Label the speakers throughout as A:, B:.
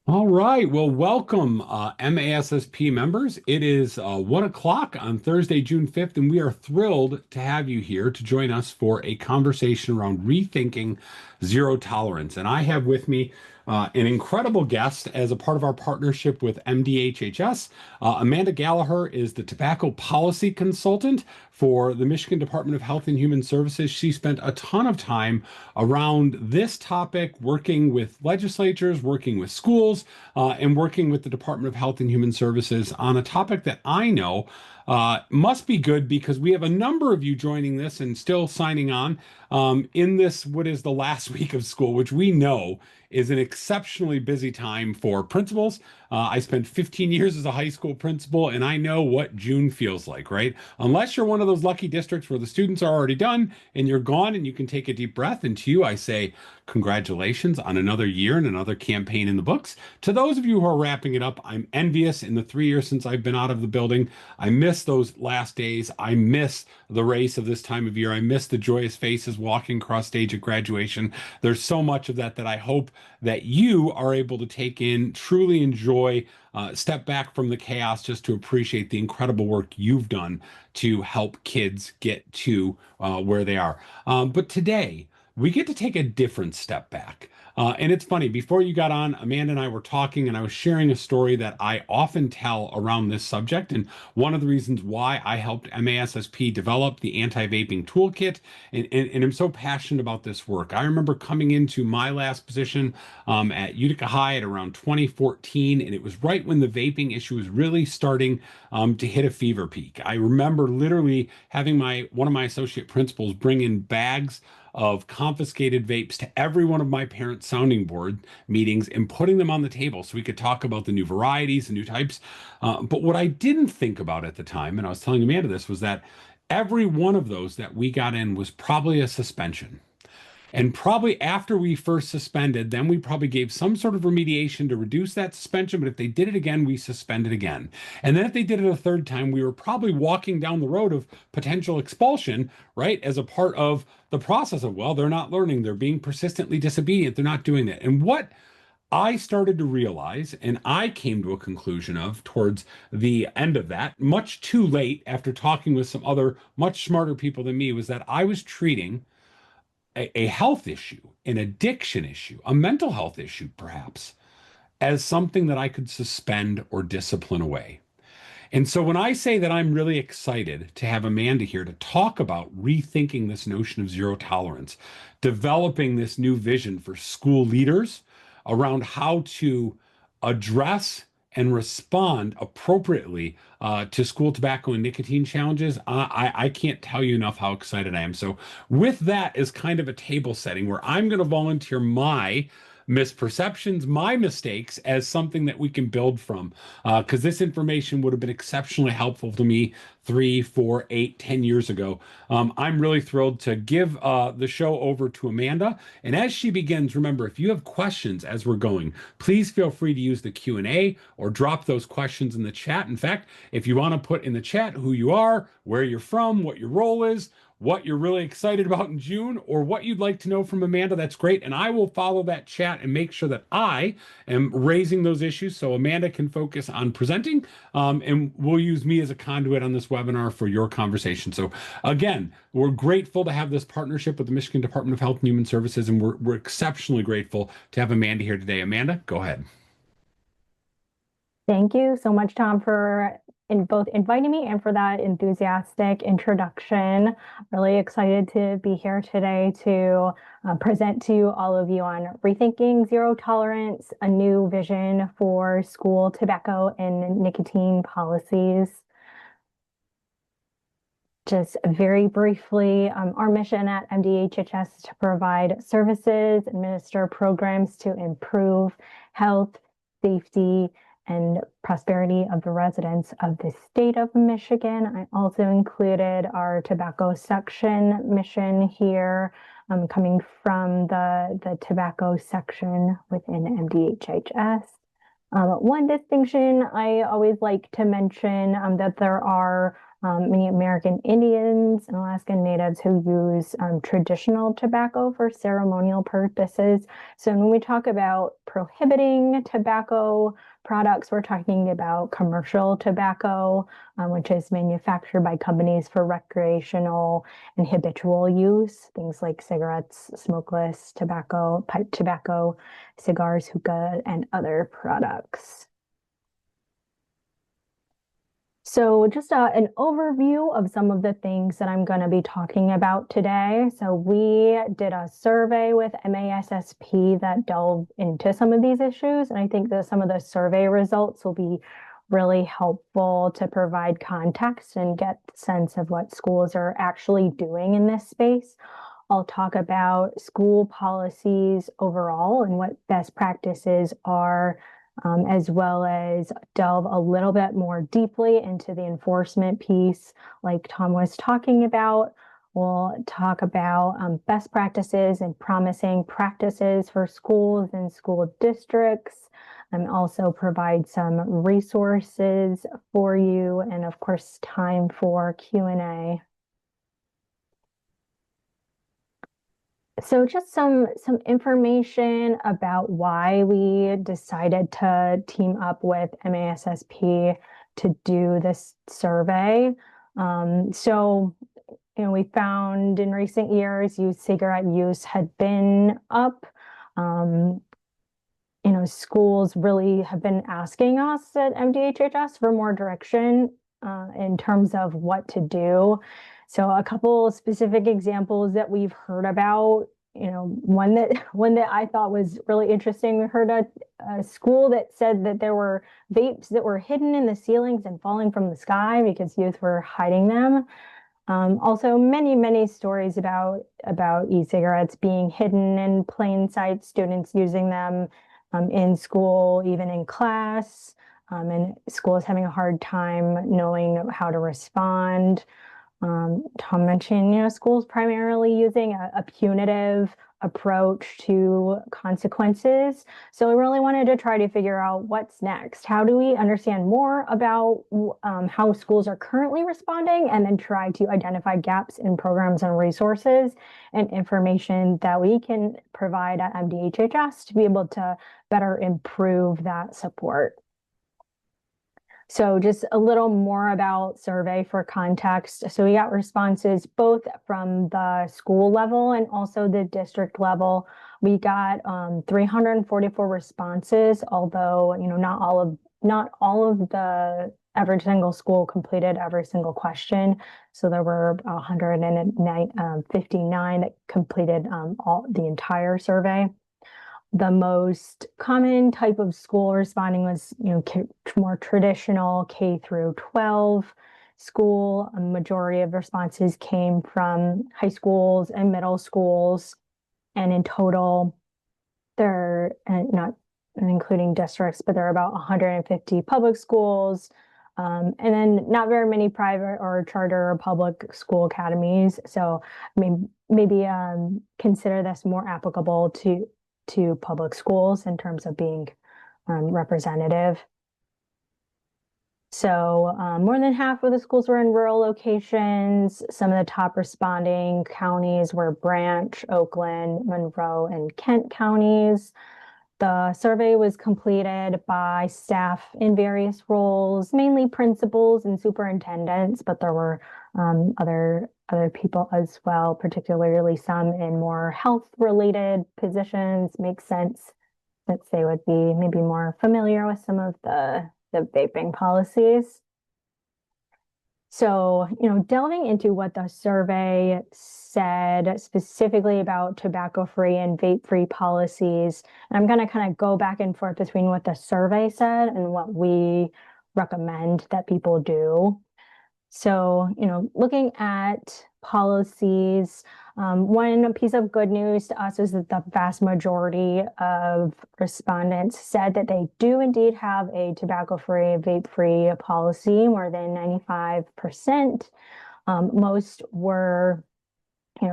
A: All right. Well, welcome, MASSP members. It is 1 o'clock on Thursday, June 5th, and we are thrilled to have you here to join us for a conversation around rethinking zero tolerance. And I have with me an incredible guest as a part of our partnership with MDHHS. Amanda Gallagher is the tobacco policy consultant for the Michigan Department of Health and Human Services. She spent a ton of time around this topic, working with legislatures, working with schools, and working with the Department of Health and Human Services on a topic that I know must be good because we have a number of you joining this and still signing on in this, what is the last week of school, which we know is an exceptionally busy time for principals. I spent 15 years as a high school principal, and I know what June feels like, right? Unless you're one of those lucky districts where the students are already done and you're gone and you can take a deep breath. And to you, I say, congratulations on another year and another campaign in the books. To those of you who are wrapping it up, I'm envious. In the 3 years since I've been out of the building, I miss those last days. I miss the race of this time of year. I miss the joyous faces walking across stage at graduation. There's so much of that that I hope that you are able to take in, truly enjoy, step back from the chaos just to appreciate the incredible work you've done to help kids get to where they are. But today, we get to take a different step back. And it's funny, before you got on, Amanda and I were talking, and I was sharing a story that I often tell around this subject. And one of the reasons why I helped MASSP develop the anti-vaping toolkit, and I'm so passionate about this work. I remember coming into my last position at Utica High at around 2014, and it was right when the vaping issue was really starting to hit a fever peak. I remember literally having one of my associate principals bring in bags of confiscated vapes to every one of my parents' sounding board meetings and putting them on the table so we could talk about the new varieties, the new types. But what I didn't think about at the time, and I was telling Amanda this, was that every one of those that we got in was probably a suspension. And probably after we first suspended, then we probably gave some sort of remediation to reduce that suspension. But if they did it again, we suspended again. And then if they did it a third time, we were probably walking down the road of potential expulsion, right? As a part of the process of, well, they're not learning, they're being persistently disobedient, they're not doing it. And what I started to realize, and I came to a conclusion of towards the end of that, much too late after talking with some other much smarter people than me, was that I was treating a health issue, an addiction issue, a mental health issue, perhaps, as something that I could suspend or discipline away. And so when I say that I'm really excited to have Amanda here to talk about rethinking this notion of zero tolerance, developing this new vision for school leaders around how to address and respond appropriately to school tobacco and nicotine challenges, I can't tell you enough how excited I am. So, with that as kind of a table setting where I'm going to volunteer my misperceptions, my mistakes as something that we can build from. Because this information would have been exceptionally helpful to me 3, 4, 8, 10 years ago. I'm really thrilled to give the show over to Amanda. And as she begins, remember, if you have questions as we're going, please feel free to use the Q&A or drop those questions in the chat. In fact, if you want to put in the chat who you are, where you're from, what your role is, what you're really excited about in June, or what you'd like to know from Amanda, that's great. And I will follow that chat and make sure that I am raising those issues so Amanda can focus on presenting. And we'll use me as a conduit on this webinar for your conversation. So again, we're grateful to have this partnership with the Michigan Department of Health and Human Services, and we're exceptionally grateful to have Amanda here today. Amanda, go ahead.
B: Thank you so much, Tom, for both inviting me and for that enthusiastic introduction. Really excited to be here today to present to all of you on Rethinking Zero Tolerance, a new vision for school tobacco and nicotine policies. Just very briefly, our mission at MDHHS is to provide services, administer programs to improve health, safety, and prosperity of the residents of the state of Michigan. I also included our tobacco section mission here, coming from the tobacco section within MDHHS. One distinction I always like to mention that there are many American Indians and Alaskan Natives who use traditional tobacco for ceremonial purposes. So when we talk about prohibiting tobacco products. We're talking about commercial tobacco, which is manufactured by companies for recreational and habitual use, things like cigarettes, smokeless tobacco, pipe tobacco, cigars, hookah, and other products. So just an overview of some of the things that I'm going to be talking about today. So we did a survey with MASSP that delved into some of these issues. And I think that some of the survey results will be really helpful to provide context and get a sense of what schools are actually doing in this space. I'll talk about school policies overall and what best practices are, as well as delve a little bit more deeply into the enforcement piece, like Tom was talking about. We'll talk about best practices and promising practices for schools and school districts, and also provide some resources for you, and of course, time for Q&A. So just some information about why we decided to team up with MASSP to do this survey. We found in recent years, cigarette use had been up. Schools really have been asking us at MDHHS for more direction in terms of what to do. So a couple specific examples that we've heard about, one that I thought was really interesting. We heard a school that said that there were vapes that were hidden in the ceilings and falling from the sky because youth were hiding them. Also, many stories about e-cigarettes being hidden in plain sight, students using them in school, even in class, and schools having a hard time knowing how to respond. Tom mentioned, schools primarily using a punitive approach to consequences. So we really wanted to try to figure out what's next. How do we understand more about how schools are currently responding, and then try to identify gaps in programs and resources and information that we can provide at MDHHS to be able to better improve that support. So just a little more about survey for context. So we got responses both from the school level and also the district level. We got 344 responses, although not all of the every single school completed every single question. So there were 159 that completed the entire survey. The most common type of school responding was, more traditional K through 12 school. A majority of responses came from high schools and middle schools. And in total, there are not including districts, but there are about 150 public schools, and then not very many private or charter or public school academies. So maybe consider this more applicable to public schools in terms of being representative. So more than half of the schools were in rural locations. Some of the top responding counties were Branch, Oakland, Monroe, and Kent counties. The survey was completed by staff in various roles, mainly principals and superintendents, but there were other people as well, particularly some in more health-related positions. Makes sense that they would be maybe more familiar with some of the vaping policies. So, delving into what the survey said specifically about tobacco-free and vape-free policies, and I'm going to kind of go back and forth between what the survey said and what we recommend that people do. So, looking at policies, one piece of good news to us is that the vast majority of respondents said that they do indeed have a tobacco-free, vape-free policy, more than 95%. Most were,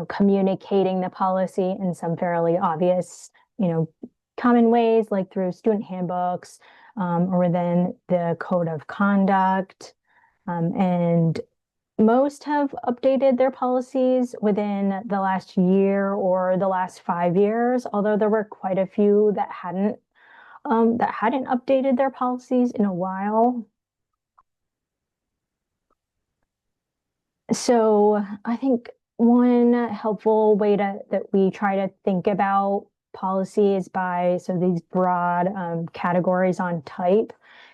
B: communicating the policy in some fairly obvious, common ways, like through student handbooks or within the code of conduct. And most have updated their policies within the last year or the last 5 years, although there were quite a few that hadn't. that hadn't updated their policies in a while. So I think one helpful way that we try to think about policy is by these broad categories on type.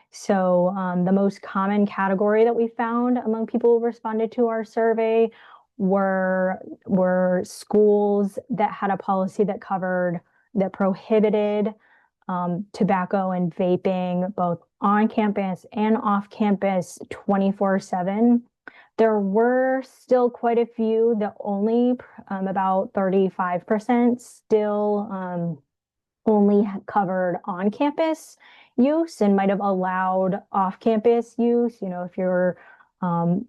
B: So the most common category that we found among people who responded to our survey were schools that had a policy that prohibited tobacco and vaping both on campus and off campus 24/7. There were still quite a few that only about 35% still only covered on campus use and might have allowed off campus use. You know, if you're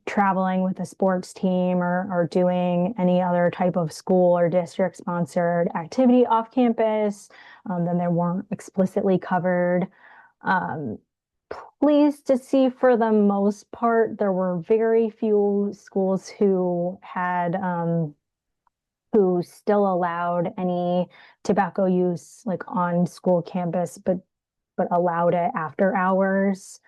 B: traveling with a sports team or doing any other type of school or district sponsored activity off campus, then they weren't explicitly covered. Pleased to see for the most part, there were very few schools who had who still allowed any tobacco use like on school campus, but allowed it after hours.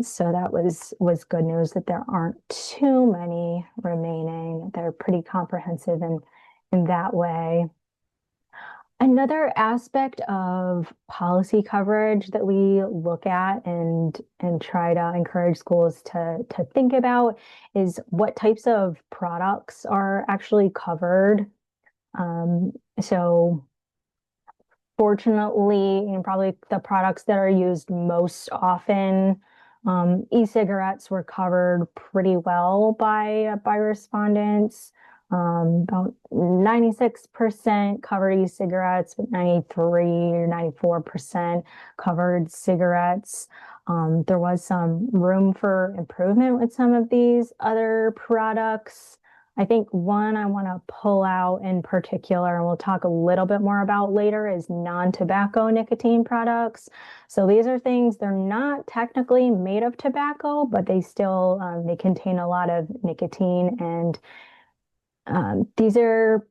B: So that was good news that there aren't too many remaining. They're pretty comprehensive in that way. Another aspect of policy coverage that we look at and try to encourage schools to think about is what types of products are actually covered. So fortunately, probably the products that are used most often, e-cigarettes were covered pretty well by respondents. About 96% covered e-cigarettes, but 93 or 94% covered cigarettes. There was some room for improvement with some of these other products. I think one I want to pull out in particular, and we'll talk a little bit more about later, is non-tobacco nicotine products. So these are things, they're not technically made of tobacco, but they still, they contain a lot of nicotine, and these are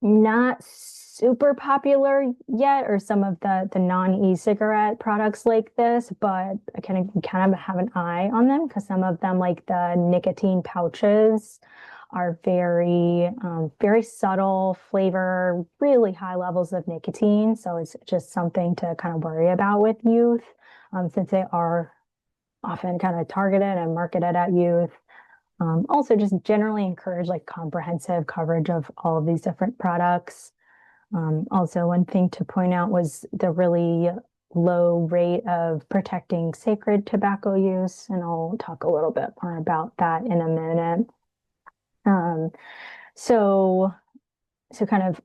B: not super popular yet, or some of the non-e-cigarette products like this, but I kind of have an eye on them because some of them, like the nicotine pouches, are very subtle flavor, really high levels of nicotine. So it's just something to kind of worry about with youth, since they are often kind of targeted and marketed at youth. Also just generally encourage like comprehensive coverage of all of these different products. Also, one thing to point out was the really low rate of protecting sacred tobacco use, and I'll talk a little bit more about that in a minute. So kind of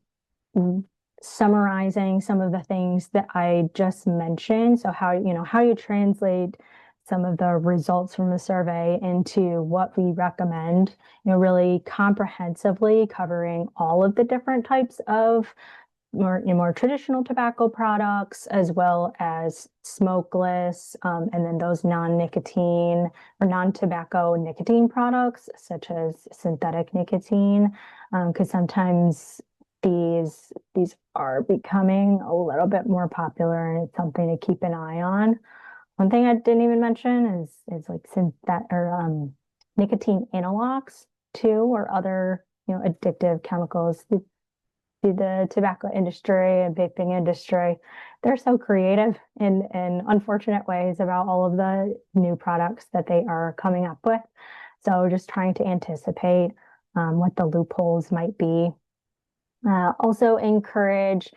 B: summarizing some of the things that I just mentioned. So how you translate some of the results from the survey into what we recommend, really comprehensively covering all of the different types of more traditional tobacco products, as well as smokeless, and then those non-nicotine or non-tobacco nicotine products, such as synthetic nicotine, because sometimes these are becoming a little bit more popular, and it's something to keep an eye on. One thing I didn't even mention is like synthetic or nicotine analogs too, or other addictive chemicals. The tobacco industry and vaping industry, they're so creative in unfortunate ways about all of the new products that they are coming up with. So just trying to anticipate what the loopholes might be. Also encourage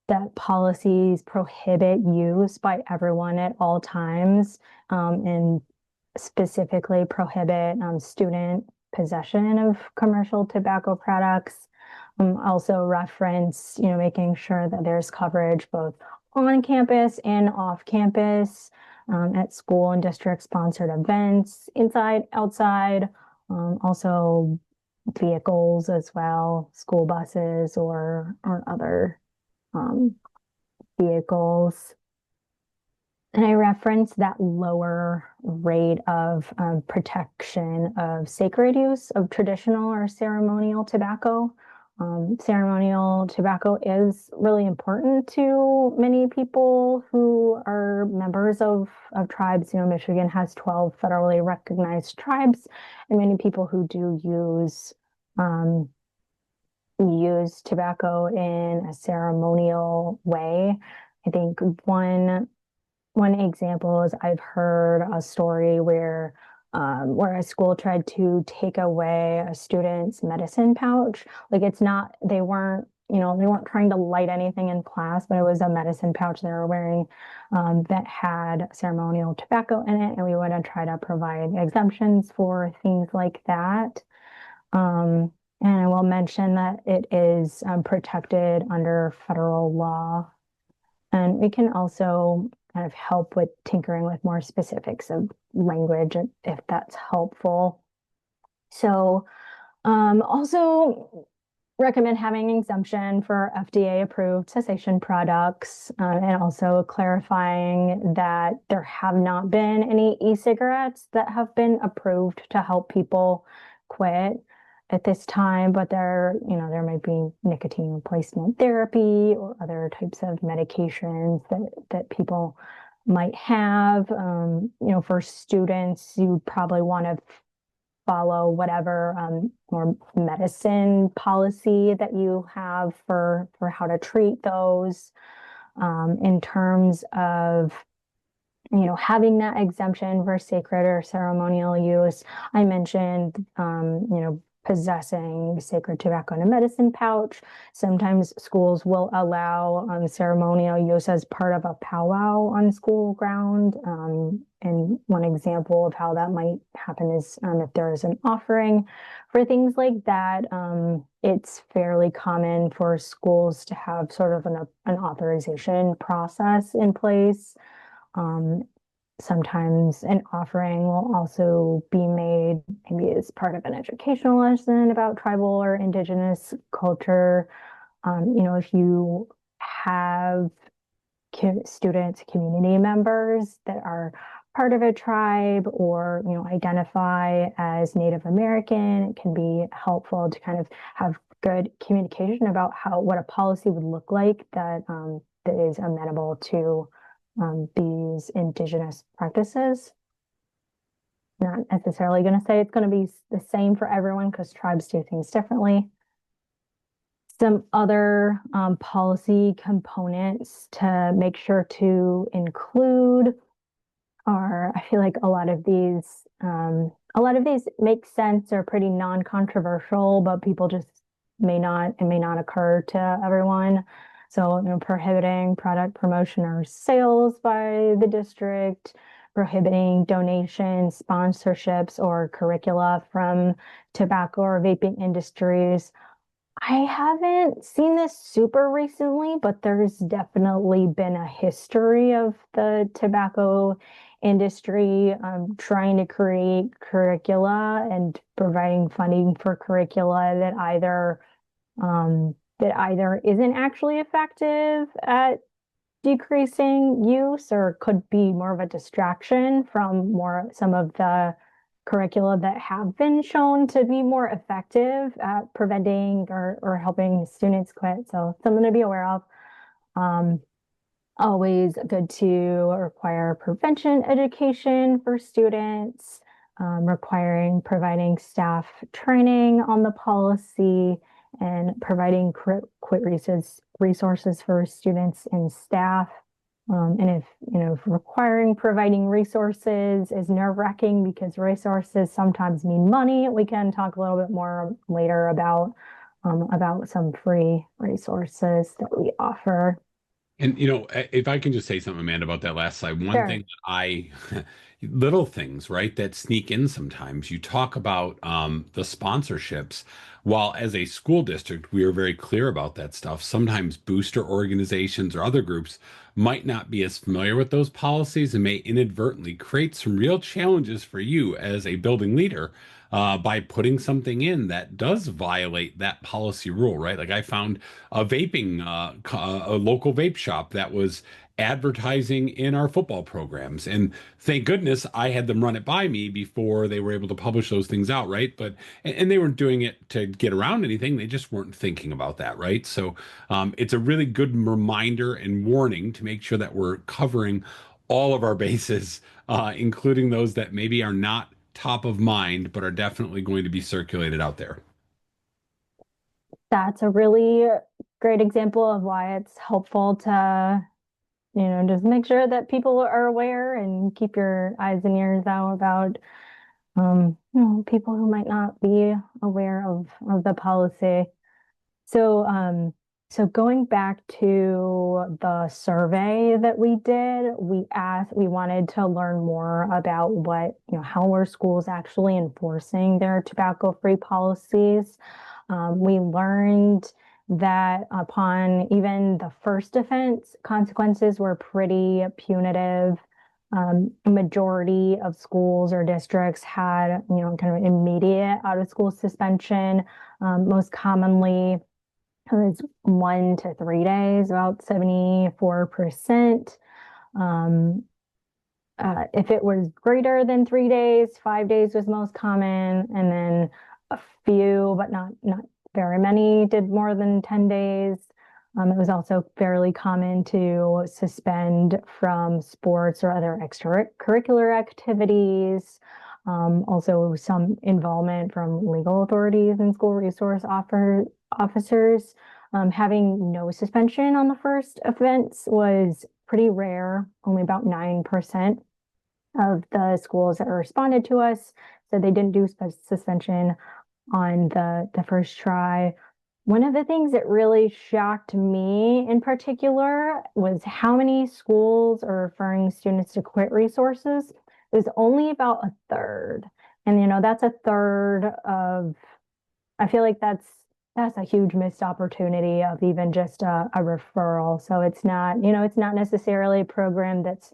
B: that policies prohibit use by everyone at all times, and specifically prohibit student possession of commercial tobacco products. Also reference, making sure that there's coverage both on campus and off campus, at school and district sponsored events, inside, outside, also vehicles as well, school buses or other vehicles. And I referenced that lower rate of protection of sacred use of traditional or ceremonial tobacco Ceremonial tobacco is really important to many people who are members of tribes. You know, Michigan has 12 federally recognized tribes, and many people who do um, use tobacco in a ceremonial way. I think one example is I've heard a story where a school tried to take away a student's medicine pouch. Like it's not, they weren't, they weren't trying to light anything in class, but it was a medicine pouch they were wearing that had ceremonial tobacco in it. And we want to try to provide exemptions for things like that. Um, and I will mention that it is protected under federal law. And we can also kind of help with tinkering with more specifics of language if that's helpful. So also recommend having an exemption for FDA approved cessation products and also clarifying that there have not been any e-cigarettes that have been approved to help people quit at this time, but there might be nicotine replacement therapy or other types of medications that people might have. For students, you probably want to follow whatever more medicine policy that you have for how to treat those. In terms of having that exemption for sacred or ceremonial use, I mentioned possessing sacred tobacco in a medicine pouch. Sometimes schools will allow ceremonial use as part of a powwow on school ground. And one example of how that might happen is if there is an offering for things like that. It's fairly common for schools to have sort of an authorization process in place. Sometimes an offering will also be made maybe as part of an educational lesson about tribal or indigenous culture. If you have students, community members that are part of a tribe or, identify as Native American, it can be helpful to kind of have good communication about what a policy would look like that is amenable to these indigenous practices. Not necessarily going to say it's going to be the same for everyone because tribes do things differently. Some other policy components to make sure to include are, I feel like a lot of these make sense, are pretty non-controversial, but people just it may not occur to everyone. So, prohibiting product promotion or sales by the district, prohibiting donations, sponsorships, or curricula from tobacco or vaping industries. I haven't seen this super recently, but there's definitely been a history of the tobacco industry trying to create curricula and providing funding for curricula that either isn't actually effective at decreasing use or could be more of a distraction from some of the curricula that have been shown to be more effective at preventing or helping students quit. So something to be aware of. Always good to require prevention education for students, providing staff training on the policy and providing quit resources for students and staff. And if providing resources is nerve-wracking because resources sometimes mean money, we can talk a little bit more later about some free resources that we offer.
A: And if I can just say something, Amanda, about that last slide, one
B: Sure.
A: thing little things, right, that sneak in sometimes. You talk about the sponsorships. While as a school district, we are very clear about that stuff. Sometimes booster organizations or other groups might not be as familiar with those policies and may inadvertently create some real challenges for you as a building leader by putting something in that does violate that policy rule, right? Like I found a local vape shop that was advertising in our football programs. And thank goodness I had them run it by me before they were able to publish those things out, right? But and they weren't doing it to get around anything. They just weren't thinking about that, right? So it's a really good reminder and warning to make sure that we're covering all of our bases, including those that maybe are not top of mind, but are definitely going to be circulated out there.
B: That's a really great example of why it's helpful to, just make sure that people are aware and keep your eyes and ears out about, people who might not be aware of the policy. So, so going back to the survey that we did, we wanted to learn more about how are schools actually enforcing their tobacco-free policies. We learned that upon even the first offense, consequences were pretty punitive. A majority of schools or districts had, kind of immediate out of school suspension. Most commonly, it was 1 to 3 days, about 74%. Um, if it was greater than 3 days, 5 days was most common, and then a few, but not very many, did more than 10 days. It was also fairly common to suspend from sports or other extracurricular activities. Also, some involvement from legal authorities and school resource officers. Having no suspension on the first offense was pretty rare. Only about 9% of the schools that responded to us said they didn't do suspension on the first try. One of the things that really shocked me in particular was how many schools are referring students to quit resources. It was only about a third. And that's a third of, I feel like that's a huge missed opportunity of even just a referral. So it's not necessarily a program that's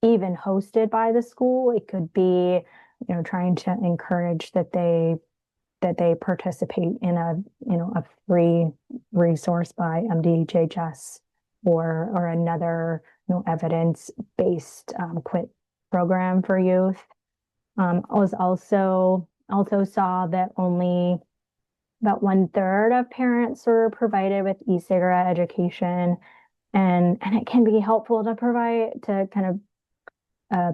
B: even hosted by the school. It could be, trying to encourage that they participate in a free resource by MDHHS or another, evidence-based quit program for youth. I was also saw that only about 1/3 of parents were provided with e-cigarette education, and it can be helpful to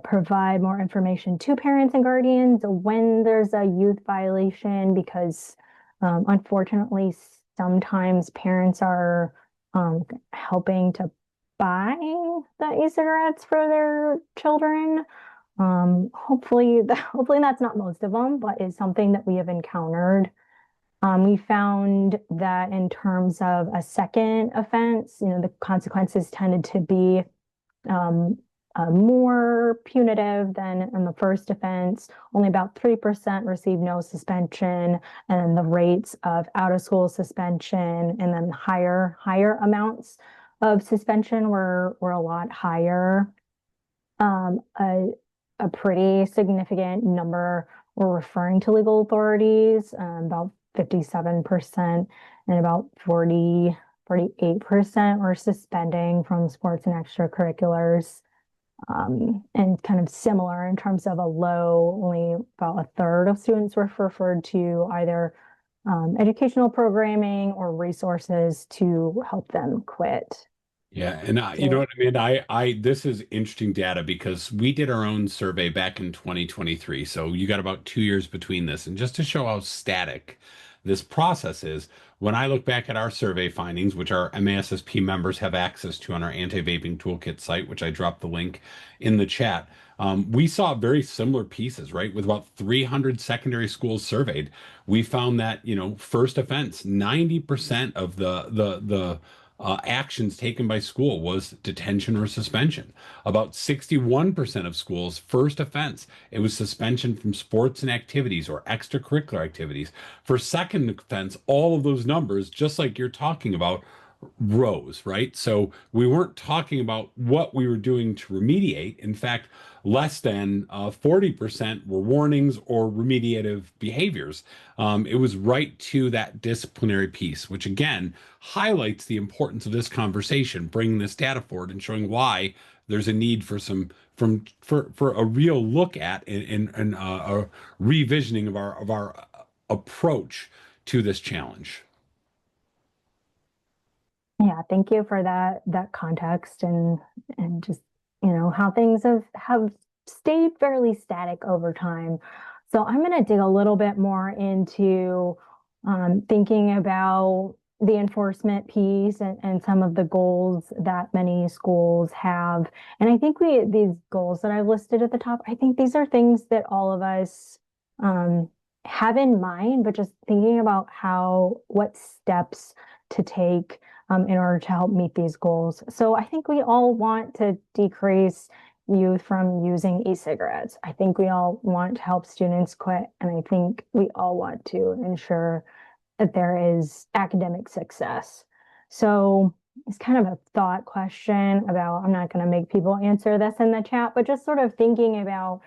B: provide more information to parents and guardians when there's a youth violation, because unfortunately, sometimes parents are helping to buy the e-cigarettes for their children. Hopefully that's not most of them, but is something that we have encountered. We found that in terms of a second offense, the consequences tended to be more punitive than in the first offense. Only about 3% received no suspension, and the rates of out of school suspension and then higher amounts of suspension were a lot higher. A pretty significant number were referring to legal authorities, about 57%, and about 48% were suspending from sports and extracurriculars. And kind of similar in terms of a low, only about a third of students were referred to either educational programming or resources to help them quit.
A: Yeah, and you know
B: So
A: what I mean? This is interesting data because we did our own survey back in 2023. So you got about 2 years between this. And just to show how static this process is, when I look back at our survey findings, which our MASSP members have access to on our anti-vaping toolkit site, which I dropped the link in the chat, we saw very similar pieces, right? With about 300 secondary schools surveyed, we found that, first offense, 90% of the actions taken by school was detention or suspension. About 61% of schools, first offense, it was suspension from sports and activities or extracurricular activities. For second offense, all of those numbers, just like you're talking about, rose, right? So we weren't talking about what we were doing to remediate. In fact, less than 40% were warnings or remediative behaviors. It was right to that disciplinary piece, which again highlights the importance of this conversation, bringing this data forward and showing why there's a need for for a real look at and a revisioning of our approach to this challenge.
B: Yeah, thank you for that context and just, how things have stayed fairly static over time. So I'm going to dig a little bit more into thinking about the enforcement piece and some of the goals that many schools have. And I think these goals that I've listed at the top, I think these are things that all of us um, have in mind, but just thinking about what steps to take in order to help meet these goals. So I think we all want to decrease youth from using e-cigarettes. I think we all want to help students quit, and I think we all want to ensure that there is academic success. So it's kind of a thought question about, I'm not going to make people answer this in the chat, but just sort of thinking about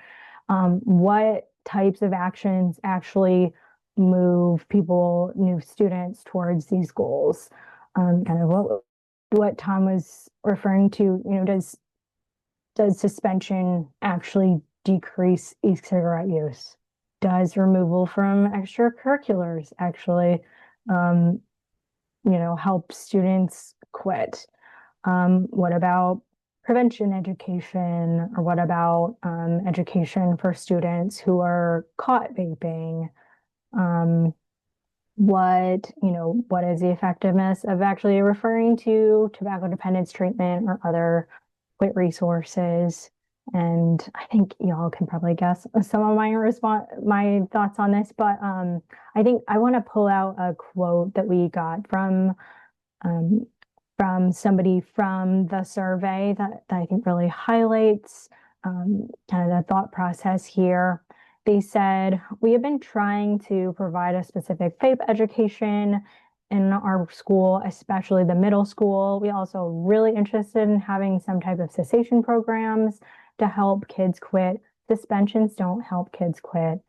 B: what types of actions actually move people, new students towards these goals. Kind of what Tom was referring to, does suspension actually decrease e-cigarette use? Does removal from extracurriculars actually, help students quit? What about prevention education, or what about education for students who are caught vaping? What is the effectiveness of actually referring to tobacco dependence treatment or other quit resources? And I think y'all can probably guess some of my thoughts on this, but I think I want to pull out a quote that we got from somebody from the survey that I think really highlights kind of the thought process here. They said, "We have been trying to provide a specific vape education in our school, especially the middle school. We also really interested in having some type of cessation programs to help kids quit. Suspensions don't help kids quit."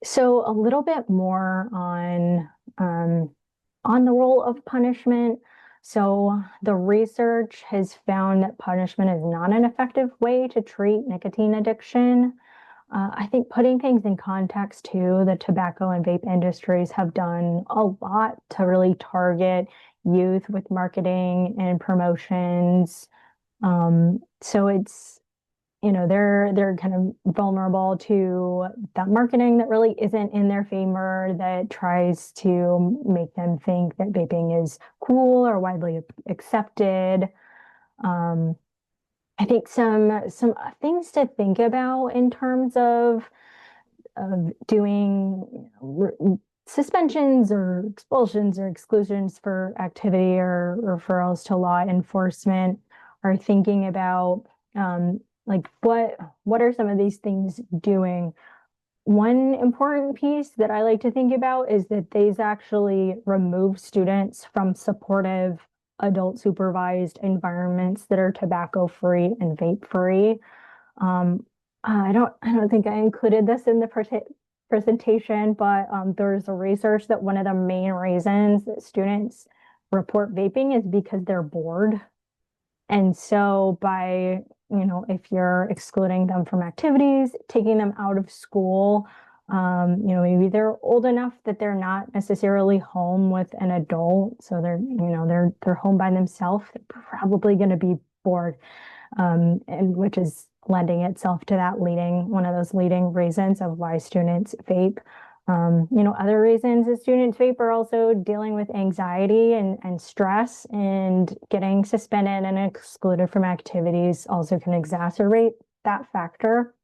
B: So a little bit more on the role of punishment. So the research has found that punishment is not an effective way to treat nicotine addiction. I think putting things in context too, the tobacco and vape industries have done a lot to really target youth with marketing and promotions. So it's, they're kind of vulnerable to that marketing that really isn't in their favor, that tries to make them think that vaping is cool or widely accepted. I think some things to think about in terms of doing suspensions or expulsions or exclusions for activity or referrals to law enforcement, are thinking about like what are some of these things doing? One important piece that I like to think about is that these actually remove students from supportive adult supervised environments that are tobacco free and vape free. I don't think I included this in the presentation, but there's a research that one of the main reasons that students report vaping is because they're bored. And so if you're excluding them from activities, taking them out of school, maybe they're old enough that they're not necessarily home with an adult. So they're home by themselves. They're probably going to be bored, and which is lending itself to one of those leading reasons of why students vape. Other reasons that students vape are also dealing with anxiety and stress, and getting suspended and excluded from activities also can exacerbate that factor.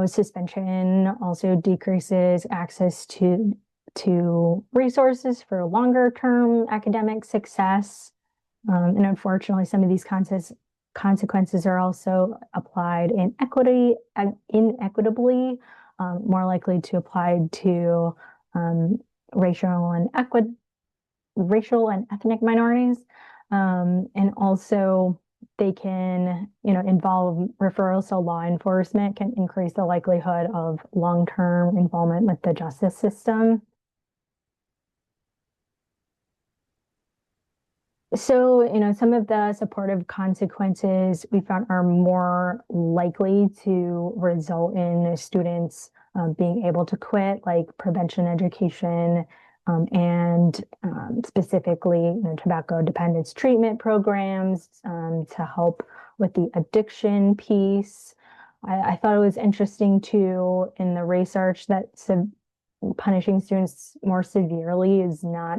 B: Suspension also decreases access to resources for longer term academic success. And unfortunately, some of these consequences are also applied inequitably, more likely to apply to um, racial and ethnic minorities. And also they can, involve referrals to law enforcement can increase the likelihood of long-term involvement with the justice system. So, some of the supportive consequences we found are more likely to result in students being able to quit, like prevention education, and specifically, tobacco dependence treatment programs to help with the addiction piece. I thought it was interesting too in the research that punishing students more severely is not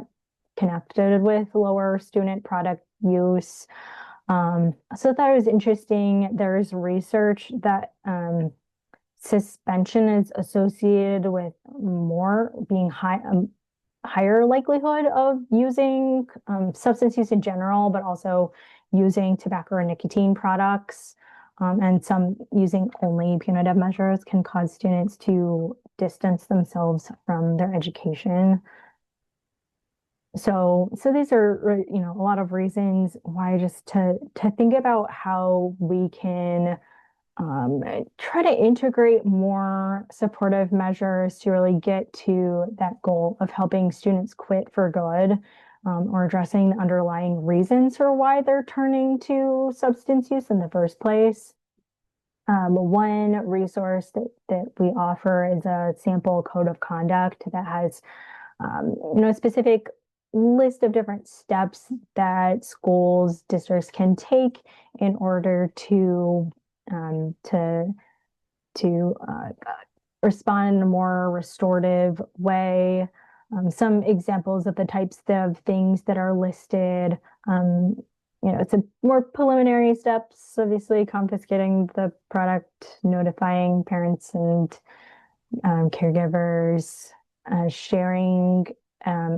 B: connected with lower student product use. So I thought it was interesting. There's research that suspension is associated with more being higher likelihood of using substance use in general, but also using tobacco or nicotine products. And some using only punitive measures can cause students to distance themselves from their education. So these are, a lot of reasons why just to think about how we can try to integrate more supportive measures to really get to that goal of helping students quit for good, or addressing the underlying reasons for why they're turning to substance use in the first place. One resource that we offer is a sample code of conduct that has a specific list of different steps that schools, districts can take in order to respond in a more restorative way. Some examples of the types of things that are listed. It's a more preliminary steps, obviously confiscating the product, notifying parents and caregivers, sharing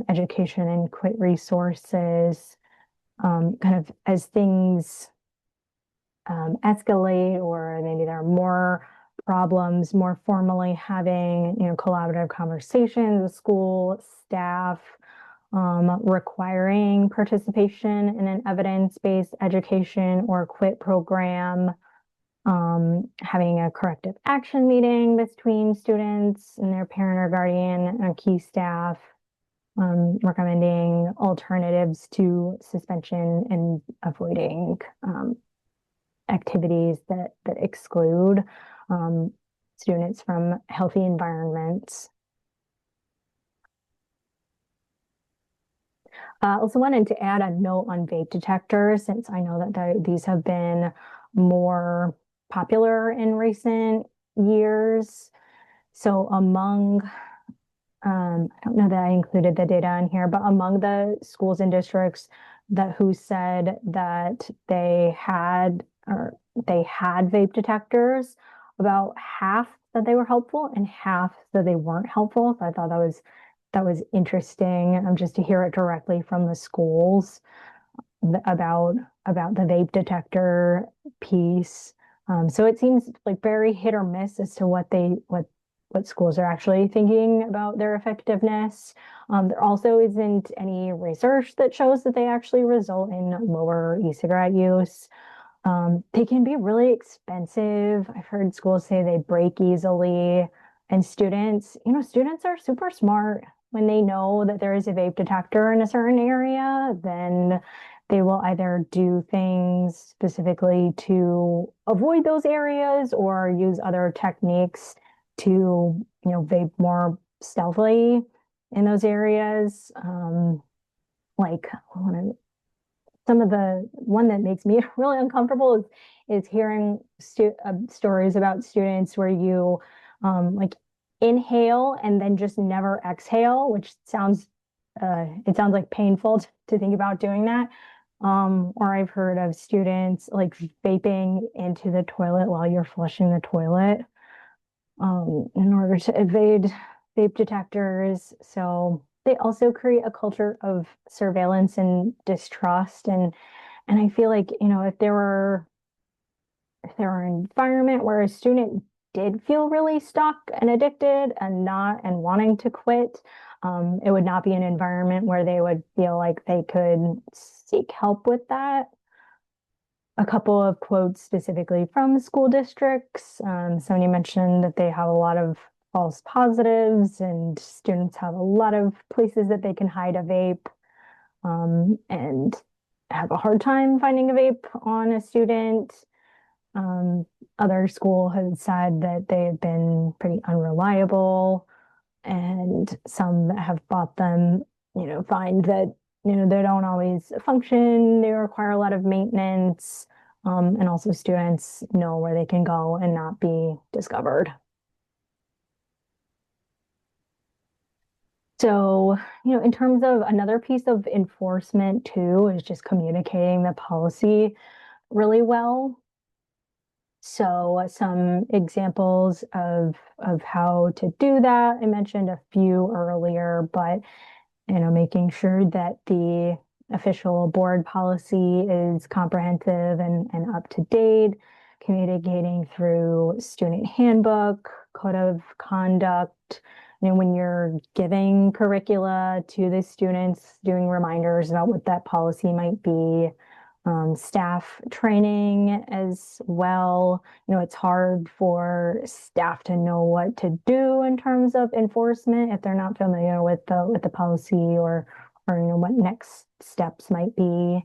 B: education and quit resources, kind of as things escalate, or maybe there are more problems, more formally having, collaborative conversations with school staff, requiring participation in an evidence-based education or quit program, having a corrective action meeting between students and their parent or guardian and key staff, recommending alternatives to suspension and avoiding activities that exclude students from healthy environments. I also wanted to add a note on vape detectors, since I know that these have been more popular in recent years. So among, I don't know that I included the data in here, but among the schools and districts who said that they had vape detectors, about half that they were helpful and half that they weren't helpful. So I thought that was interesting, just to hear it directly from the schools about the vape detector piece. So it seems like very hit or miss as to what schools are actually thinking about their effectiveness. There also isn't any research that shows that they actually result in lower e-cigarette use. They can be really expensive. I've heard schools say they break easily, and students are super smart. When they know that there is a vape detector in a certain area, then they will either do things specifically to avoid those areas or use other techniques to, vape more stealthily in those areas. Like one that makes me really uncomfortable is hearing stories about students where you like inhale and then just never exhale, which sounds like painful to think about doing that. Or I've heard of students like vaping into the toilet while you're flushing the toilet in order to evade vape detectors. So they also create a culture of surveillance and distrust. And I feel like, if there were an environment where a student did feel really stuck and addicted and wanting to quit, it would not be an environment where they would feel like they could seek help with that. A couple of quotes specifically from school districts. Somebody mentioned that they have a lot of false positives and students have a lot of places that they can hide a vape, and have a hard time finding a vape on a student. Other school has said that they've been pretty unreliable, and some that have bought them, find that, they don't always function. They require a lot of maintenance. And also students know where they can go and not be discovered. So, in terms of another piece of enforcement too, is just communicating the policy really well. So some examples of how to do that. I mentioned a few earlier, but making sure that the official board policy is comprehensive and up to date, communicating through student handbook, code of conduct. When you're giving curricula to the students, doing reminders about what that policy might be. Staff training as well. It's hard for staff to know what to do in terms of enforcement if they're not familiar with the policy or what next steps might be.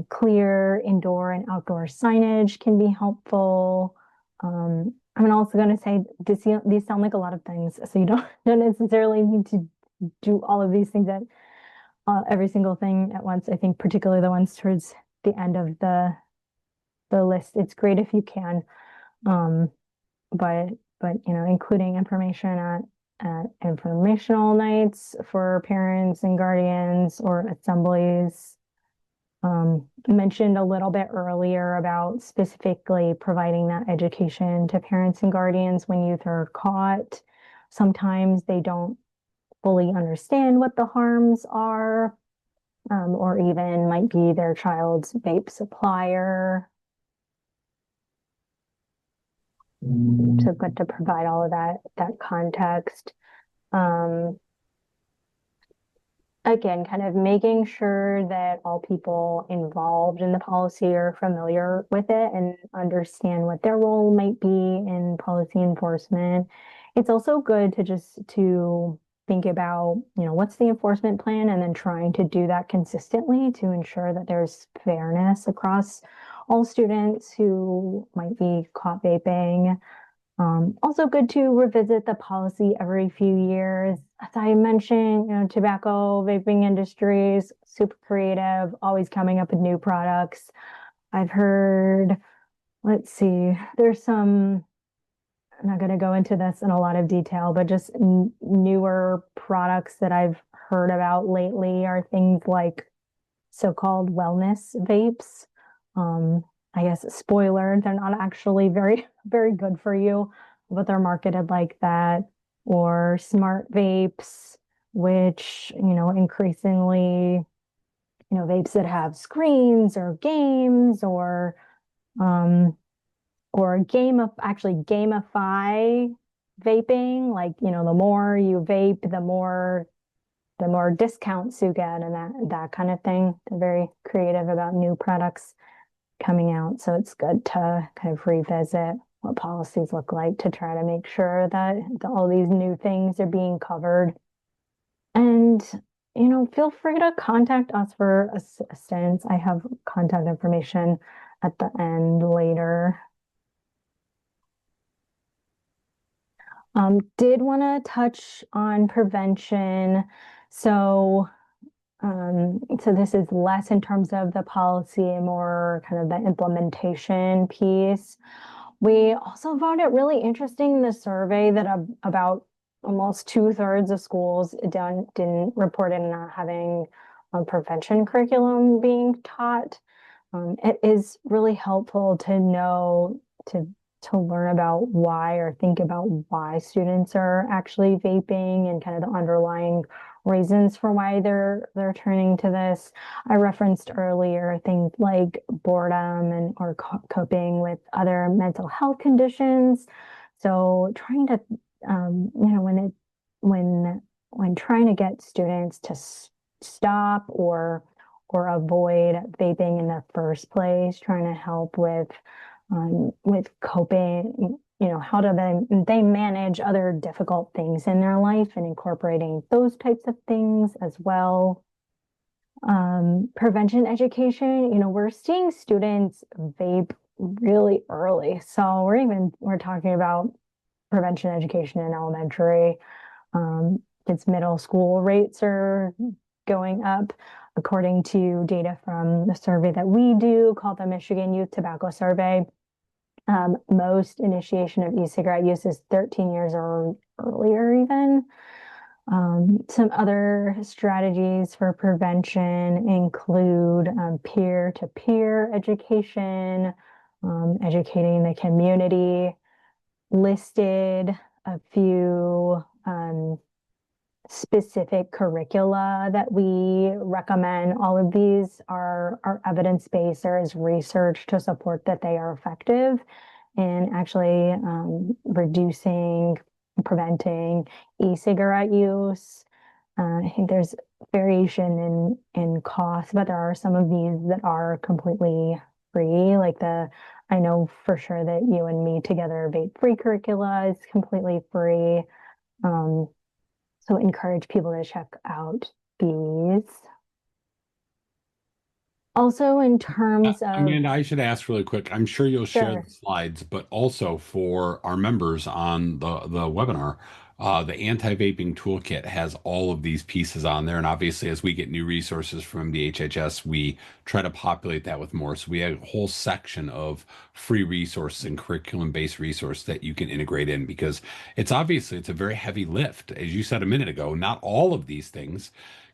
B: Clear indoor and outdoor signage can be helpful. I'm also going to say these sound like a lot of things, so you don't necessarily need to do all of these things at every single thing at once. I think particularly the ones towards the end of the list. It's great if you can, but including information at informational nights for parents and guardians or assemblies. Mentioned a little bit earlier about specifically providing that education to parents and guardians when youth are caught. Sometimes they don't fully understand what the harms are, or even might be their child's vape supplier. So good to provide all of that context. Again, kind of making sure that all people involved in the policy are familiar with it and understand what their role might be in policy enforcement. It's also good to think about, what's the enforcement plan, and then trying to do that consistently to ensure that there's fairness across all students who might be caught vaping. Also good to revisit the policy every few years. As I mentioned, tobacco, vaping industries, super creative, always coming up with new products. I've heard, let's see, there's some, I'm not going to go into this in a lot of detail, but just newer products that I've heard about lately are things like so-called wellness vapes. I guess spoiler, they're not actually very, very good for you, but they're marketed like that. Or smart vapes, which, increasingly, vapes that have screens or games or gamify vaping, like, the more you vape, the more discounts you get and that kind of thing. They're very creative about new products coming out. So it's good to kind of revisit what policies look like to try to make sure that all these new things are being covered. And, feel free to contact us for assistance. I have contact information at the end later. Did want to touch on prevention. So this is less in terms of the policy and more kind of the implementation piece. We also found it really interesting, the survey, that about almost 2/3 of schools didn't report in not having a prevention curriculum being taught. It is really helpful to know, to learn about why, or think about why students are actually vaping and kind of the underlying reasons for why they're turning to this. I referenced earlier things like boredom or coping with other mental health conditions. So trying to, when trying to get students to stop or avoid vaping in the first place, trying to help with coping, how do they manage other difficult things in their life and incorporating those types of things as well. Prevention education, we're seeing students vape really early. So we're talking about prevention education in elementary. Its middle school rates are going up according to data from the survey that we do called the Michigan Youth Tobacco Survey. Most initiation of e-cigarette use is 13 years or earlier even. Some other strategies for prevention include peer-to-peer education, educating the community, listed a few specific curricula that we recommend. All of these are evidence-based. There is research to support that they are effective in actually preventing e-cigarette use. I think there's variation in cost, but there are some of these that are completely free. I know for sure that You and Me Together vape-free curricula is completely free. So encourage people to check out these. Also, in terms of
A: Amanda, I should ask really quick. I'm sure you'll share
B: sure.
A: the slides, but also for our members on the webinar, the anti-vaping toolkit has all of these pieces on there. And obviously, as we get new resources from MDHHS, we try to populate that with more. So we have a whole section of free resources and curriculum-based resource that you can integrate in because it's a very heavy lift. As you said a minute ago, not all of these things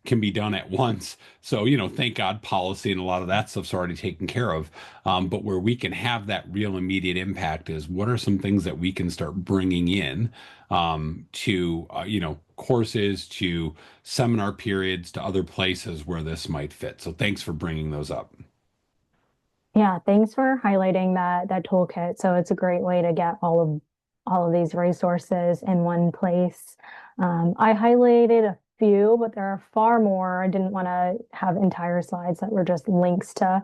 A: can be done at once. So, thank God policy and a lot of that stuff's already taken care of. But where we can have that real immediate impact is what are some things that we can start bringing in to, courses, to seminar periods, to other places where this might fit. So thanks for bringing those up.
B: Yeah, thanks for highlighting that toolkit. So it's a great way to get all of these resources in one place. I highlighted a few, but there are far more. I didn't want to have entire slides that were just links to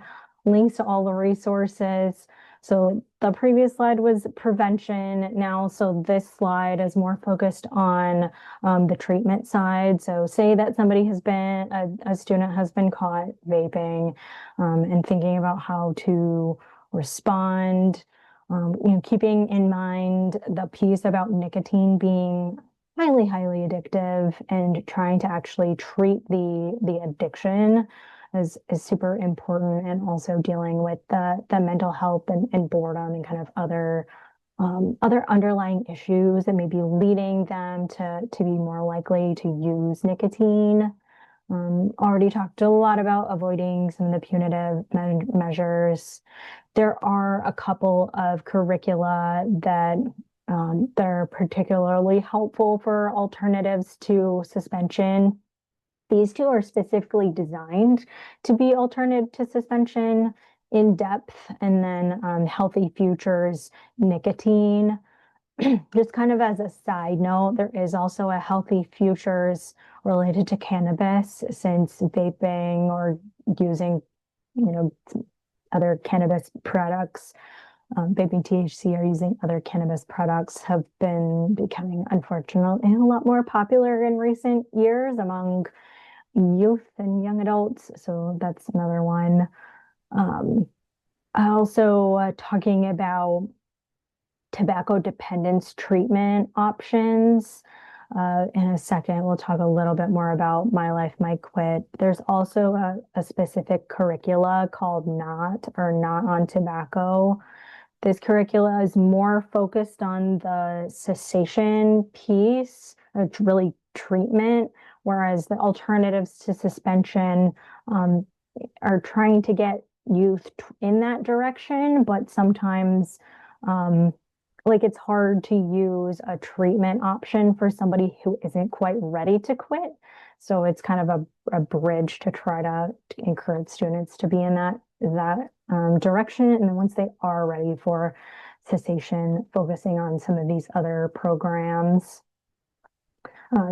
B: all the resources. So the previous slide was prevention now. So this slide is more focused on the treatment side. So say that a student has been caught vaping and thinking about how to respond, keeping in mind the piece about nicotine being highly, highly addictive and trying to actually treat the addiction is super important, and also dealing with the mental health and boredom and kind of other underlying issues that may be leading them to be more likely to use nicotine. Already talked a lot about avoiding some of the punitive measures. There are a couple of curricula that they're particularly helpful for alternatives to suspension. These two are specifically designed to be alternative to suspension, in depth, and then Healthy Futures nicotine. Just kind of as a side note, there is also a Healthy Futures related to cannabis, since vaping or using, other cannabis products, vaping THC or using other cannabis products have been becoming, unfortunately, a lot more popular in recent years among youth and young adults. So that's another one. Also talking about tobacco dependence treatment options. In a second, we'll talk a little bit more about My Life, My Quit. There's also a specific curricula called Not on Tobacco. This curricula is more focused on the cessation piece, it's really treatment, whereas the alternatives to suspension are trying to get youth in that direction, but sometimes it's hard to use a treatment option for somebody who isn't quite ready to quit. So it's kind of a bridge to try to encourage students to be in that direction. And then once they are ready for cessation, focusing on some of these other programs.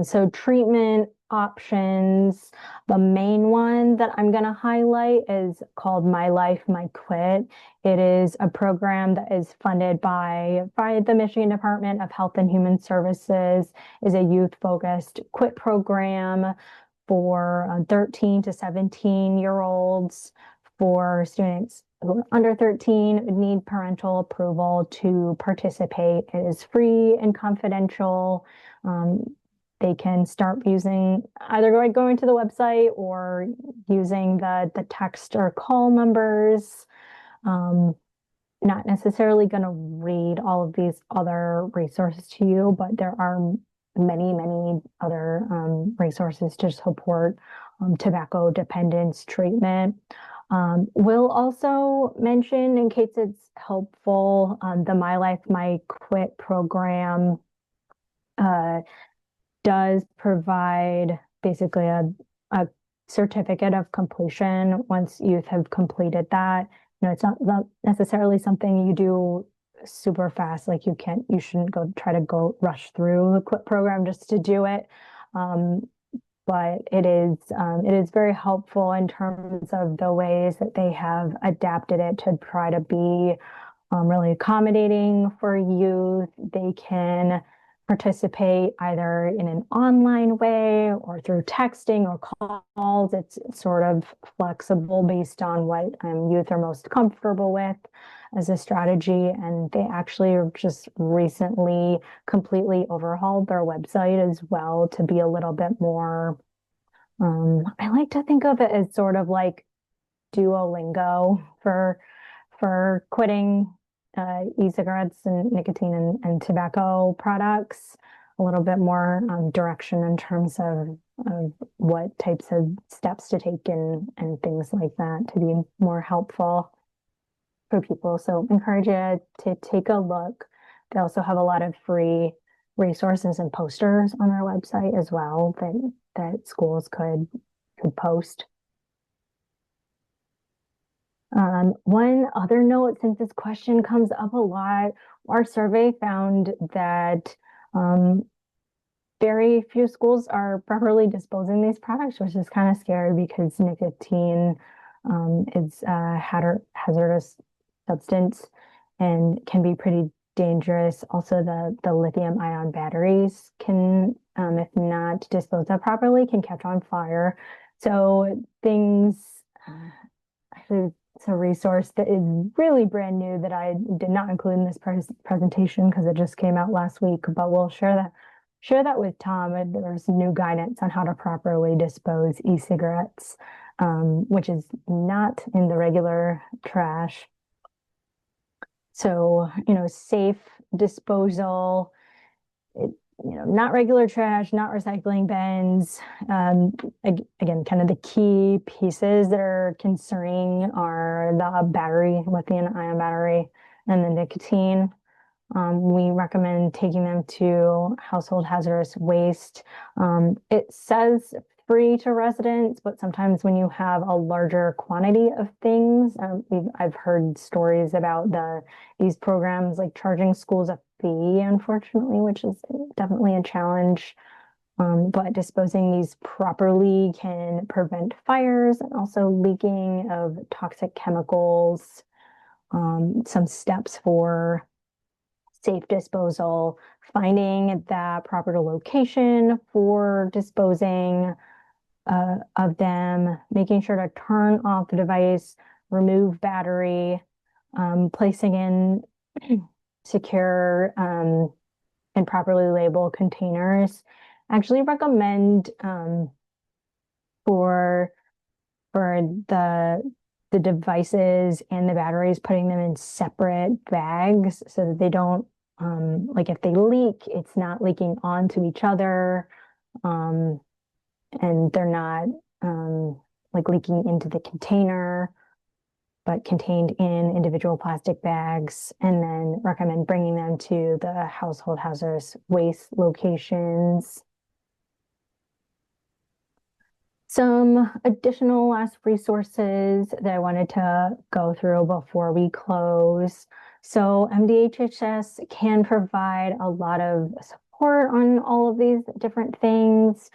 B: So treatment options, the main one that I'm going to highlight is called My Life, My Quit. It is a program that is funded by the Michigan Department of Health and Human Services, is a youth-focused quit program for 13 to 17-year-olds. For students who are under 13 would need parental approval to participate. It is free and confidential. They can start using either going to the website or using the text or call numbers. Not necessarily going to read all of these other resources to you, but there are many, many other resources to support tobacco dependence treatment. We'll also mention, in case it's helpful, the My Life, My Quit program does provide basically a certificate of completion once youth have completed that. It's not necessarily something you do super fast. Like you shouldn't try to rush through the quit program just to do it. But it is very helpful in terms of the ways that they have adapted it to try to be really accommodating for youth. They can participate either in an online way or through texting or calls. It's sort of flexible based on what youth are most comfortable with as a strategy. And they actually are just recently completely overhauled their website as well to be a little bit more, I like to think of it as sort of like Duolingo for quitting e-cigarettes and nicotine and tobacco products, a little bit more direction in terms of what types of steps to take and things like that to be more helpful for people. So encourage you to take a look. They also have a lot of free resources and posters on their website as well that schools could post. One other note, since this question comes up a lot, our survey found that very few schools are properly disposing these products, which is kind of scary because nicotine is a hazardous substance and can be pretty dangerous. Also, the lithium ion batteries can, if not disposed of properly, can catch on fire. So actually, it's a resource that is really brand new that I did not include in this presentation because it just came out last week, but we'll share that with Tom. And there's new guidance on how to properly dispose e-cigarettes, which is not in the regular trash. So, safe disposal, not regular trash, not recycling bins. Again, kind of the key pieces that are concerning are the battery, lithium-ion battery, and the nicotine. We recommend taking them to household hazardous waste. It says free to residents, but sometimes when you have a larger quantity of things, I've heard stories about these programs like charging schools a fee, unfortunately, which is definitely a challenge. But disposing these properly can prevent fires and also leaking of toxic chemicals. Some steps for safe disposal, finding the proper location for disposing of them, making sure to turn off the device, remove battery, placing in secure and properly labeled containers. I actually recommend for the devices and the batteries, putting them in separate bags so that they don't, like if they leak, it's not leaking onto each other, and they're not like leaking into the container, but contained in individual plastic bags. And then recommend bringing them to the household hazardous waste locations. Some additional last resources that I wanted to go through before we close. So MDHHS can provide a lot of support on all of these different things.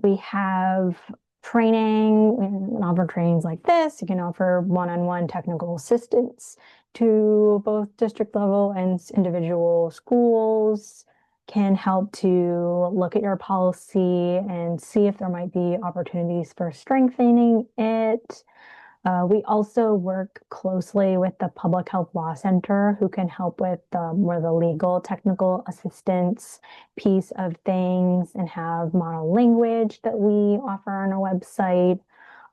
B: We have training and offer trainings like this. You can offer one-on-one technical assistance to both district level and individual schools, can help to look at your policy and see if there might be opportunities for strengthening it. We also work closely with the Public Health Law Center, who can help with more the legal technical assistance piece of things, and have model language that we offer on our website.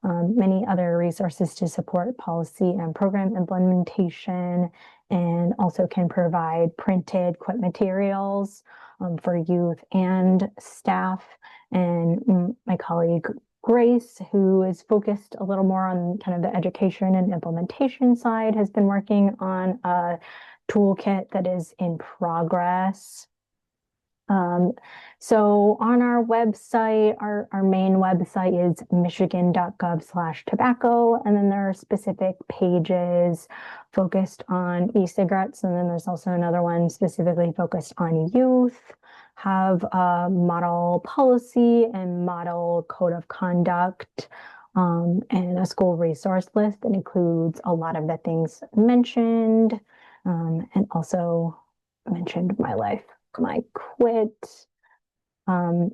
B: Many other resources to support policy and program implementation, and also can provide printed quit materials for youth and staff. And my colleague Grace, who is focused a little more on kind of the education and implementation side, has been working on a toolkit that is in progress. So on our website, our main website is michigan.gov/tobacco, and then there are specific pages focused on e-cigarettes, and then there's also another one specifically focused on youth, have a model policy and model code of conduct, and a school resource list that includes a lot of the things mentioned, and also mentioned my quit.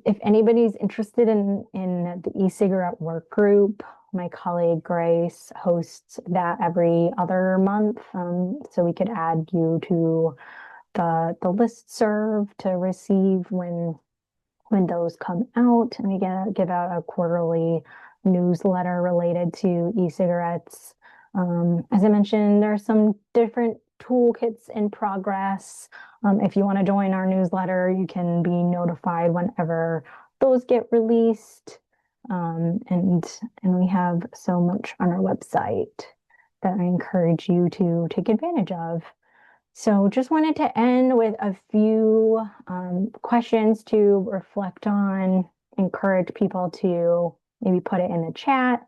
B: If anybody's interested in the e-cigarette work group, my colleague Grace hosts that every other month. So we could add you to the listserv to receive when those come out. And we give out a quarterly newsletter related to e-cigarettes. As I mentioned, there are some different toolkits in progress. If you want to join our newsletter, you can be notified whenever those get released. And we have so much on our website that I encourage you to take advantage of. So just wanted to end with a few questions to reflect on, encourage people to maybe put it in the chat.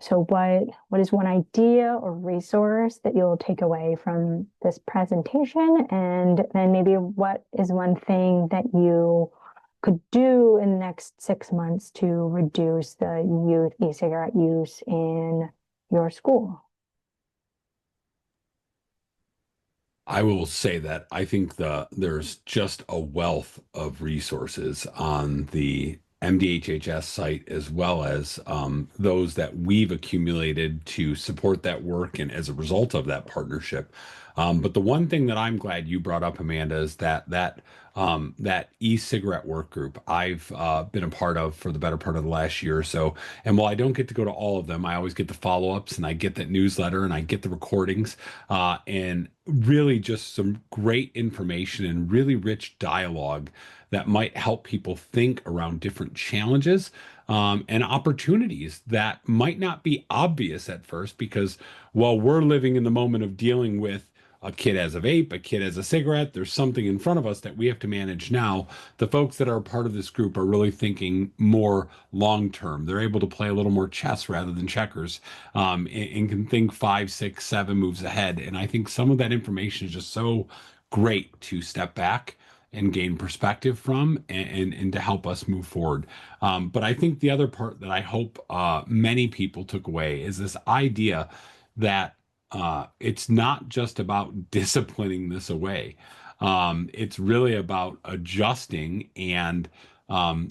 B: So what is one idea or resource that you'll take away from this presentation? And then maybe what is one thing that you could do in the next 6 months to reduce the youth e-cigarette use in your school?
A: I will say that I think there's just a wealth of resources on the MDHHS site, as well as those that we've accumulated to support that work and as a result of that partnership. But the one thing that I'm glad you brought up, Amanda, is that e-cigarette work group I've been a part of for the better part of the last year or so. And while I don't get to go to all of them, I always get the follow-ups, and I get that newsletter, and I get the recordings, and really just some great information and really rich dialogue that might help people think around different challenges and opportunities that might not be obvious at first, because while we're living in the moment of dealing with a kid has a vape, a kid has a cigarette, there's something in front of us that we have to manage now. The folks that are part of this group are really thinking more long term. They're able to play a little more chess rather than checkers, and can think 5, 6, 7 moves ahead. And I think some of that information is just so great to step back and gain perspective from, and to help us move forward. But I think the other part that I hope many people took away is this idea that it's not just about disciplining this away. It's really about adjusting and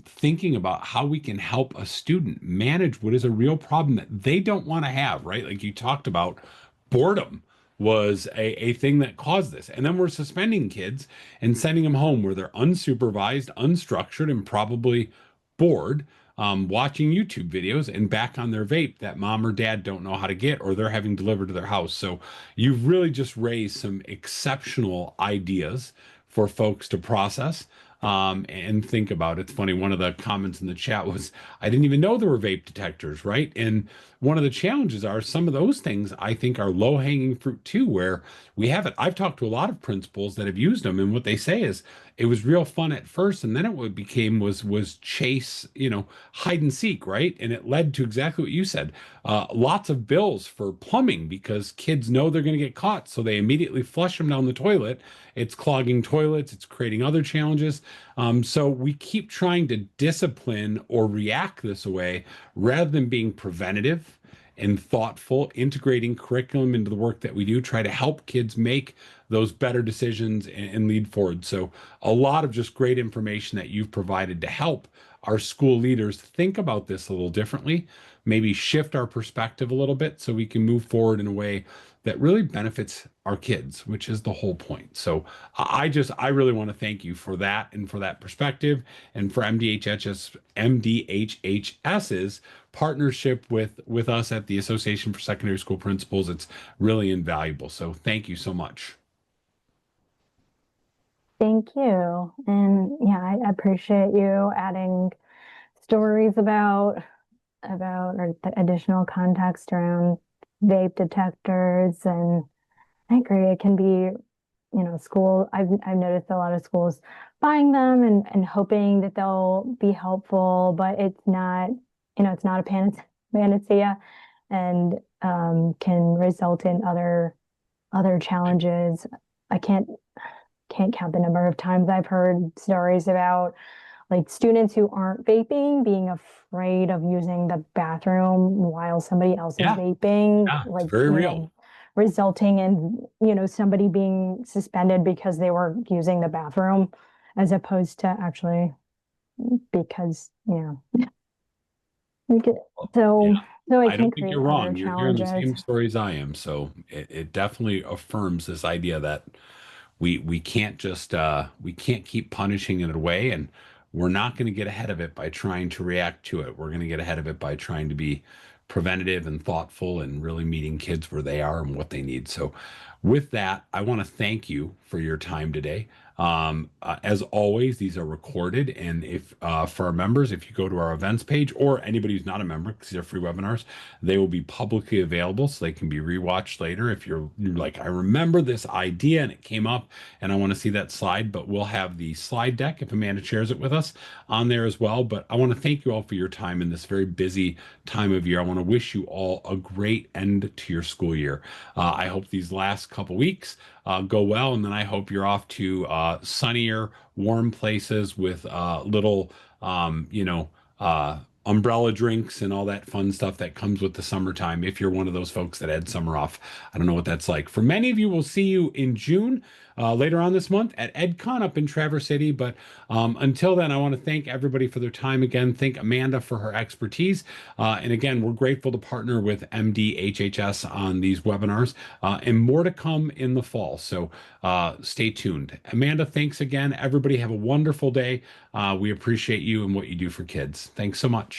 A: thinking about how we can help a student manage what is a real problem that they don't want to have, right? Like you talked about, boredom was a thing that caused this. And then we're suspending kids and sending them home where they're unsupervised, unstructured, and probably bored, watching YouTube videos and back on their vape that mom or dad don't know how to get, or they're having delivered to their house. So you've really just raised some exceptional ideas for folks to process and think about. It's funny, one of the comments in the chat was, I didn't even know there were vape detectors, right? And one of the challenges are some of those things I think are low hanging fruit too, where we have it. I've talked to a lot of principals that have used them, and what they say is it was real fun at first, and then it would became was chase, hide and seek, right? And it led to exactly what you said. Lots of bills for plumbing because kids know they're going to get caught, so they immediately flush them down the toilet. It's clogging toilets, it's creating other challenges. So we keep trying to discipline or react this way rather than being preventative and thoughtful, integrating curriculum into the work that we do, try to help kids make those better decisions and lead forward. So, a lot of just great information that you've provided to help our school leaders think about this a little differently, maybe shift our perspective a little bit so we can move forward in a way that really benefits our kids, which is the whole point. So I really want to thank you for that and for that perspective and for MDHHS's partnership with us at the Association for Secondary School Principals. It's really invaluable. So thank you so much.
B: Thank you. And yeah, I appreciate you adding stories about or the additional context around vape detectors. And I agree, it can be, school. I've noticed a lot of schools buying them and hoping that they'll be helpful, but it's not a panacea, and can result in other challenges. I can't count the number of times I've heard stories about like students who aren't vaping being afraid of using the bathroom while somebody else is
A: Yeah,
B: vaping,
A: yeah, it's
B: like,
A: very real.
B: resulting in, somebody being suspended because they were using the bathroom as opposed to actually because, we get,
A: Yeah.
B: so, so it
A: I
B: can
A: don't think
B: create
A: you're
B: other
A: wrong. You're hearing the
B: challenges.
A: same stories I am. So it definitely affirms this idea that we can't just we can't keep punishing it away, and we're not going to get ahead of it by trying to react to it. We're going to get ahead of it by trying to be preventative and thoughtful and really meeting kids where they are and what they need. So with that, I want to thank you for your time today. As always, these are recorded, and if for our members, if you go to our events page, or anybody who's not a member, because they're free webinars, they will be publicly available, so they can be rewatched later. If you're like, I remember this idea and it came up, and I want to see that slide, but we'll have the slide deck if Amanda shares it with us on there as well. But I want to thank you all for your time in this very busy time of year. I want to wish you all a great end to your school year. I hope these last couple weeks go well. And then I hope you're off to sunnier, warm places with little, umbrella drinks and all that fun stuff that comes with the summertime. If you're one of those folks that had summer off, I don't know what that's like. For many of you, we'll see you in June. Later on this month at EdCon up in Traverse City. But until then, I want to thank everybody for their time again. Thank Amanda for her expertise. And again, we're grateful to partner with MDHHS on these webinars and more to come in the fall. So stay tuned. Amanda, thanks again. Everybody have a wonderful day. We appreciate you and what you do for kids. Thanks so much.